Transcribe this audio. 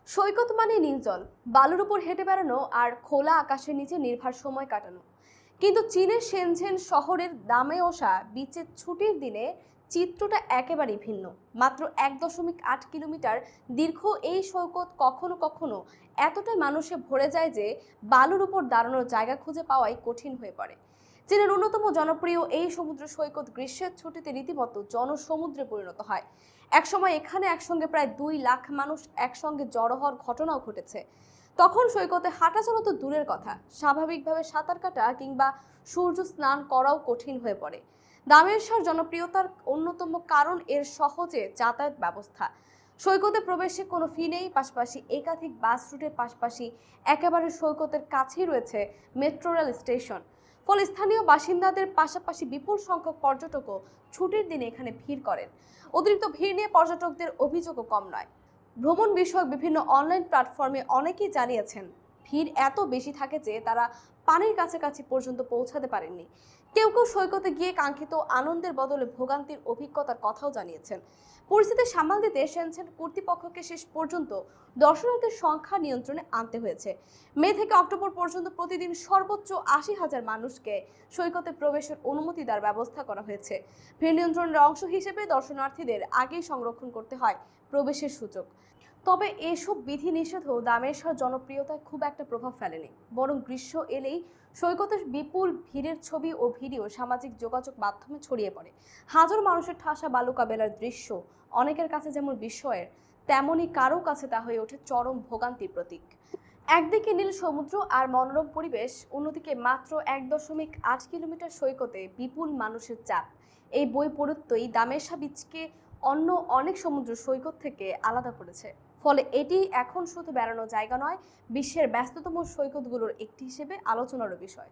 সৈকত মানে নীল জল, বালুর উপর হেঁটে বেড়ানো আর খোলা আকাশের নিচে নির্ভার সময় কাটানো। কিন্তু চীনের শেনঝেন শহরের দামেওসা বিচের ছুটির দিনে চিত্রটা একেবারেই ভিন্ন। মাত্র 1.8 কিলোমিটার দীর্ঘ এই সৈকত কখনো কখনো এতটাই মানুষে ভরে যায় যে বালুর উপর দাঁড়ানোর জায়গা খুঁজে পাওয়াই কঠিন হয়ে পড়ে। চীনের অন্যতম জনপ্রিয় এই সমুদ্র সৈকত গ্রীষ্মের ছুটিতে রীতিমতো জনসমুদ্রে পরিণত হয়। একসময় এখানে একসঙ্গে প্রায় 2 লাখ মানুষ একসঙ্গে জড়ো হওয়ার ঘটনাও ঘটেছে। তখন সৈকতে হাঁটা চলা তো দূরের কথা, স্বাভাবিকভাবে সাঁতার কাটা কিংবা সূর্য স্নান করাও কঠিন হয়ে পড়ে। দামেশ্বর জনপ্রিয়তার অন্যতম কারণ এর সহজে যাতায়াত ব্যবস্থা। সৈকতে প্রবেশে কোনো ফি নেই, পাশাপাশি একাধিক বাস রুটের পাশাপাশি একেবারে সৈকতের কাছেই রয়েছে মেট্রো রেল স্টেশন। ফলে স্থানীয় বাসিন্দাদের পাশাপাশি বিপুল সংখ্যক পর্যটকও ছুটির দিনে এখানে ভিড় করেন। অতিরিক্ত ভিড় নিয়ে পর্যটকদের অভিযোগও কম নয়। ভ্রমণ বিষয়ক বিভিন্ন অনলাইন প্ল্যাটফর্মে অনেকেই জানিয়েছেন ভিড় এত বেশি থাকে যে তারা পানির কাছাকাছি পর্যন্ত পৌঁছাতে পারেননি। কেউ কেউ সৈকতে গিয়ে কাঙ্ক্ষিত আনন্দের বদলে ভোগান্তির অভিজ্ঞতার কথাও জানিয়েছেন। পরিস্থিতি সামাল দিতে সেনসেন কর্তৃপক্ষকে শেষ পর্যন্ত দর্শনার্থীর সংখ্যা নিয়ন্ত্রণে আনতে হয়েছে। মে থেকে অক্টোবর পর্যন্ত প্রতিদিন সর্বোচ্চ 80,000 মানুষকে সৈকতে প্রবেশের অনুমতি দেওয়ার ব্যবস্থা করা হয়েছে। ভিড় নিয়ন্ত্রণের অংশ হিসেবে দর্শনার্থীদের আগেই সংরক্ষণ করতে হয় প্রবেশের সুযোগ। তবে এসব বিধিনিষেধও দামেশ্বর জনপ্রিয়তায় খুব একটা প্রভাব ফেলেনি, বরং গ্রীষ্ম এলেই সৈকতের বিপুল ভিড়ের ছবি ও ভিডিও সামাজিক যোগাযোগ মাধ্যমে ছড়িয়ে পড়ে। হাজারো মানুষের ঠাসা বালুকা বেলার দৃশ্য অনেকের কাছে যেমন বিস্ময়ের, তেমনই কারো কাছে তা হয়ে ওঠে চরম ভোগান্তির প্রতীক। একদিকে নীল সমুদ্র আর মনোরম পরিবেশ, অন্যদিকে মাত্র 1.8 কিলোমিটার সৈকতে বিপুল মানুষের চাপ। এই বৈপরীত্যই দামেশা বিচকে অন্য অনেক সমুদ্র সৈকত থেকে আলাদা করেছে। ফলে এটি এখন শুধু বেড়ানোর জায়গা নয়, বিশ্বের ব্যস্ততম সৈকতগুলোর একটি হিসেবে আলোচনারও বিষয়।